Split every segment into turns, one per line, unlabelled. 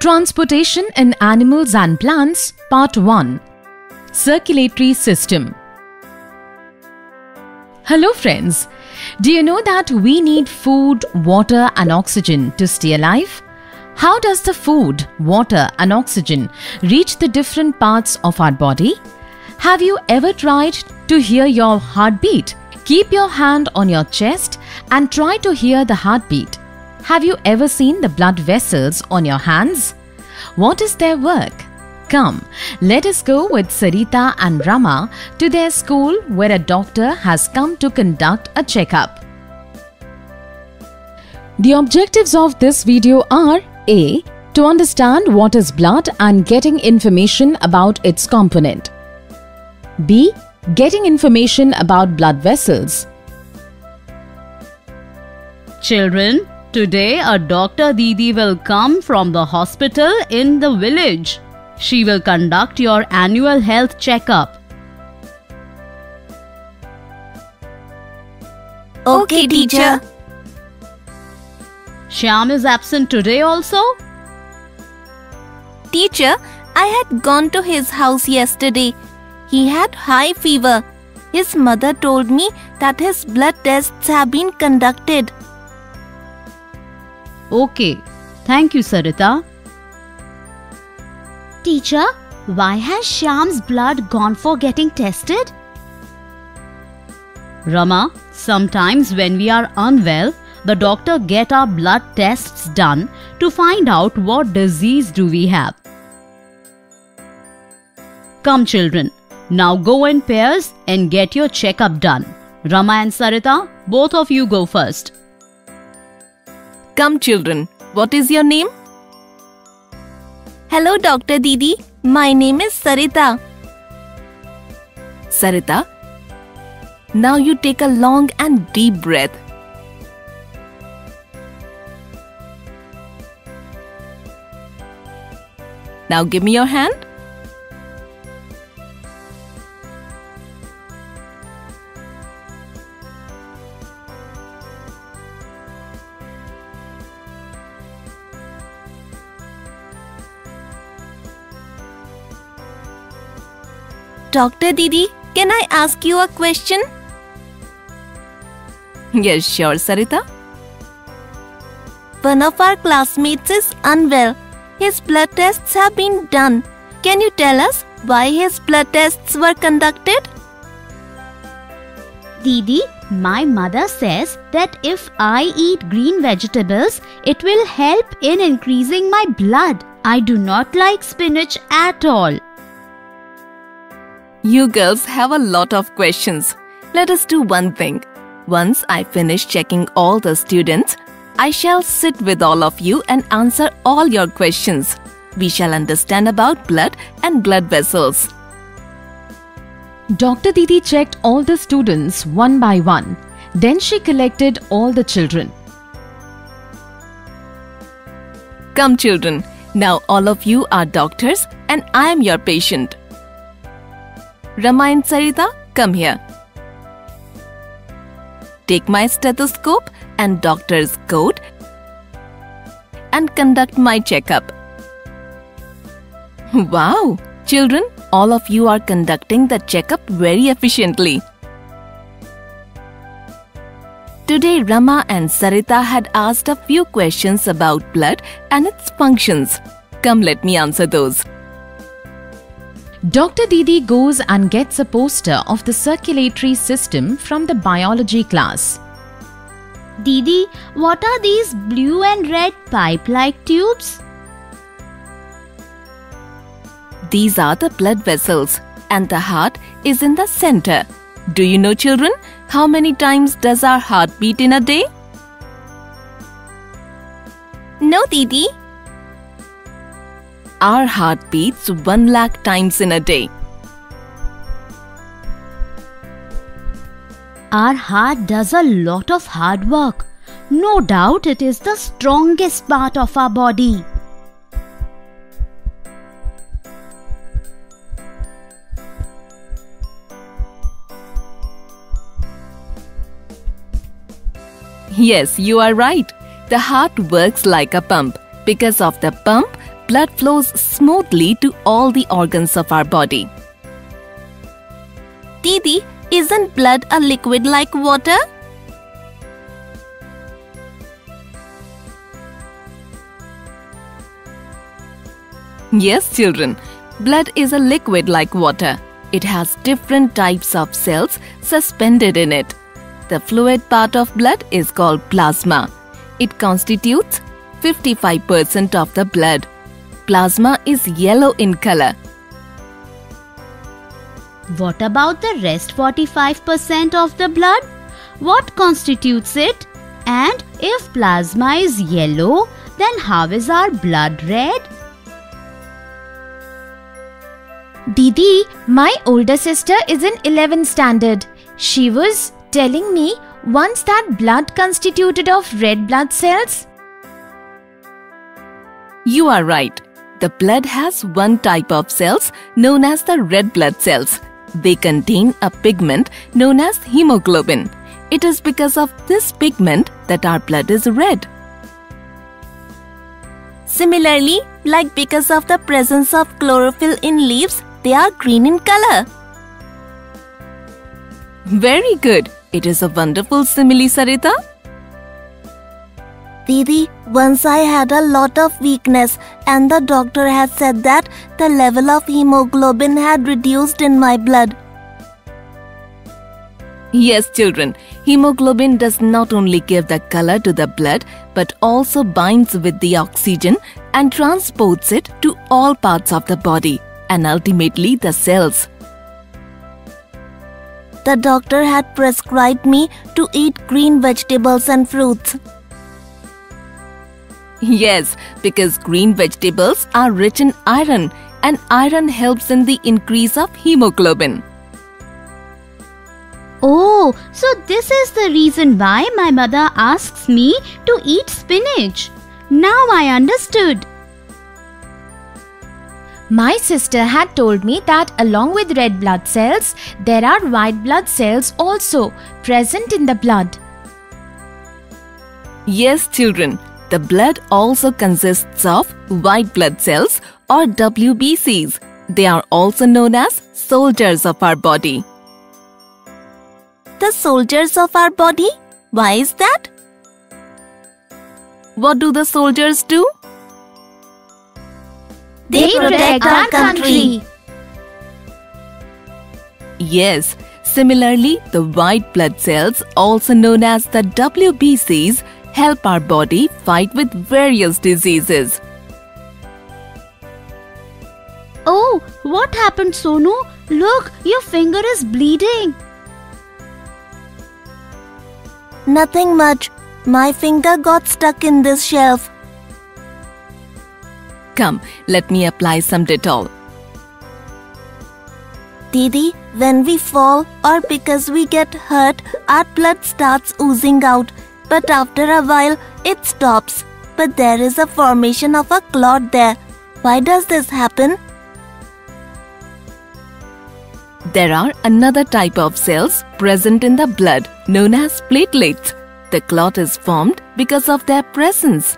Transportation in Animals and Plants, Part 1. Circulatory System. Hello friends, do you know that we need food, water and oxygen to stay alive? How does the food, water and oxygen reach the different parts of our body? Have you ever tried to hear your heartbeat? Keep your hand on your chest and try to hear the heartbeat. Have you ever seen the blood vessels on your hands? What is their work? Come, let us go with Sarita and Rama to their school where a doctor has come to conduct a checkup. The objectives of this video are A. To understand what is blood and getting information about its component. B. Getting information about blood vessels.
Children, today a Dr. Didi will come from the hospital in the village. She will conduct your annual health checkup.
Okay, teacher.
Shyam is absent today also?
Teacher, I had gone to his house yesterday. He had high fever. His mother told me that his blood tests have been conducted.
Okay. Thank you, Sarita.
Teacher, why has Shyam's blood gone for getting tested?
Rama, sometimes when we are unwell, the doctor get our blood tests done to find out what disease do we have. Come children, now go in pairs and get your checkup done. Rama and Sarita, both of you go first.
Come children, what is your name? Hello Dr. Didi, my name is Sarita. Sarita, now you take a long and deep breath. Now give me your hand. Dr. Didi, can I ask you a question? Yes, sure, Sarita. One of our classmates is unwell. His blood tests have been done. Can you tell us why his blood tests were conducted?
Didi, my mother says that if I eat green vegetables, it will help in increasing my blood. I do not like spinach at all.
You girls have a lot of questions. Let us do one thing. Once I finish checking all the students, I shall sit with all of you and answer all your questions. We shall understand about blood and blood vessels.
Dr. Didi checked all the students one by one. Then she collected all the children.
Come children, now all of you are doctors and I am your patient. Rama and Sarita, come here. Take my stethoscope and doctor's coat and conduct my checkup. Wow! Children, all of you are conducting the checkup very efficiently. Today, Rama and Sarita had asked a few questions about blood and its functions. Come, let me answer those.
Dr. Didi goes and gets a poster of the circulatory system from the biology class.
Didi, what are these blue and red pipe-like tubes?
These are the blood vessels and the heart is in the center. Do you know children, how many times does our heart beat in a day? No, Didi. Our heart beats 1 lakh times in a day.
Our heart does a lot of hard work. No doubt it is the strongest part of our body.
Yes, you are right. The heart works like a pump. Because of the pump, blood flows smoothly to all the organs of our body.
Didi, isn't blood a liquid like water?
Yes, children. Blood is a liquid like water. It has different types of cells suspended in it. The fluid part of blood is called plasma. It constitutes 55% of the blood. Plasma is yellow in color.
What about the rest 45% of the blood? What constitutes it? And if plasma is yellow, then how is our blood red?
Didi, my older sister is in 11th standard. She was telling me once that blood constituted of red blood cells.
You are right. The blood has one type of cells known as the red blood cells. They contain a pigment known as hemoglobin. It is because of this pigment that our blood is red.
Similarly, like because of the presence of chlorophyll in leaves, they are green in color.
Very good. It is a wonderful simile, Sarita.
Didi, once I had a lot of weakness and the doctor had said that the level of hemoglobin had reduced in my blood.
Yes, children. Hemoglobin does not only give the color to the blood but also binds with the oxygen and transports it to all parts of the body and ultimately the cells.
The doctor had prescribed me to eat green vegetables and fruits.
Yes, because green vegetables are rich in iron and iron helps in the increase of hemoglobin.
Oh, so this is the reason why my mother asks me to eat spinach. Now I understood.
My sister had told me that along with red blood cells, there are white blood cells also present in the blood.
Yes, children. The blood also consists of white blood cells or WBCs. They are also known as soldiers of our body.
The soldiers of our body? Why is that?
What do the soldiers do?
They protect our country.
Yes, similarly, the white blood cells, also known as the WBCs, help our body fight with various diseases.
Oh, what happened, Sonu? Look, your finger is bleeding.
Nothing much. My finger got stuck in this shelf.
Come, let me apply some Dettol.
Didi, when we fall or because we get hurt, our blood starts oozing out. But after a while, it stops. But there is a formation of a clot there. Why does this happen?
There are another type of cells present in the blood known as platelets. The clot is formed because of their presence.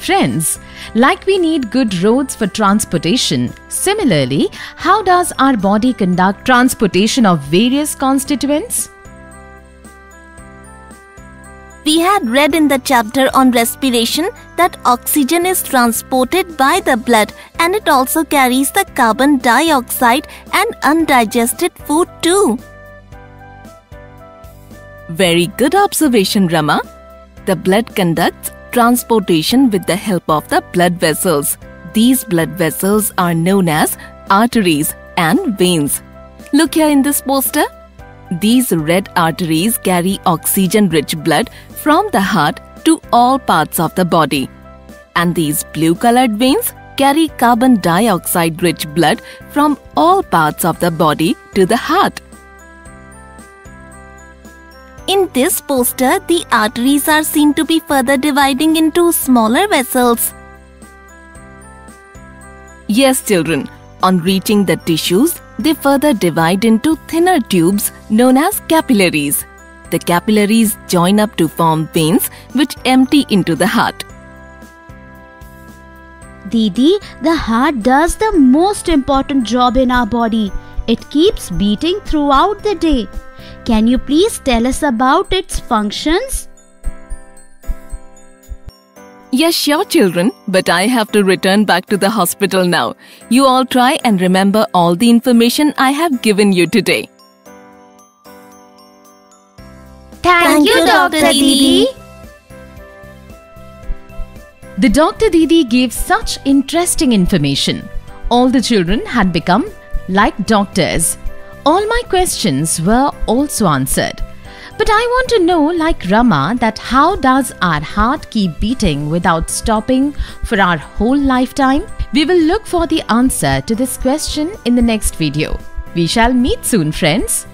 Friends, like we need good roads for transportation, similarly, how does our body conduct transportation of various constituents?
We had read in the chapter on respiration that oxygen is transported by the blood and it also carries the carbon dioxide and undigested food too.
Very good observation, Rama. The blood conducts transportation with the help of the blood vessels. These blood vessels are known as arteries and veins. Look here in this poster. These red arteries carry oxygen-rich blood from the heart to all parts of the body. And these blue-colored veins carry carbon dioxide-rich blood from all parts of the body to the heart.
In this poster, the arteries are seen to be further dividing into smaller vessels.
Yes, children. On reaching the tissues, they further divide into thinner tubes known as capillaries. The capillaries join up to form veins which empty into the heart.
Didi, the heart does the most important job in our body. It keeps beating throughout the day. Can you please tell us about its functions?
Yes, sure, children, but I have to return back to the hospital now. You all try and remember all the information I have given you today.
Thank you, Dr. Didi.
The Dr. Didi gave such interesting information. All the children had become like doctors. All my questions were also answered. But I want to know, like Rama, that how does our heart keep beating without stopping for our whole lifetime? We will look for the answer to this question in the next video. We shall meet soon, friends.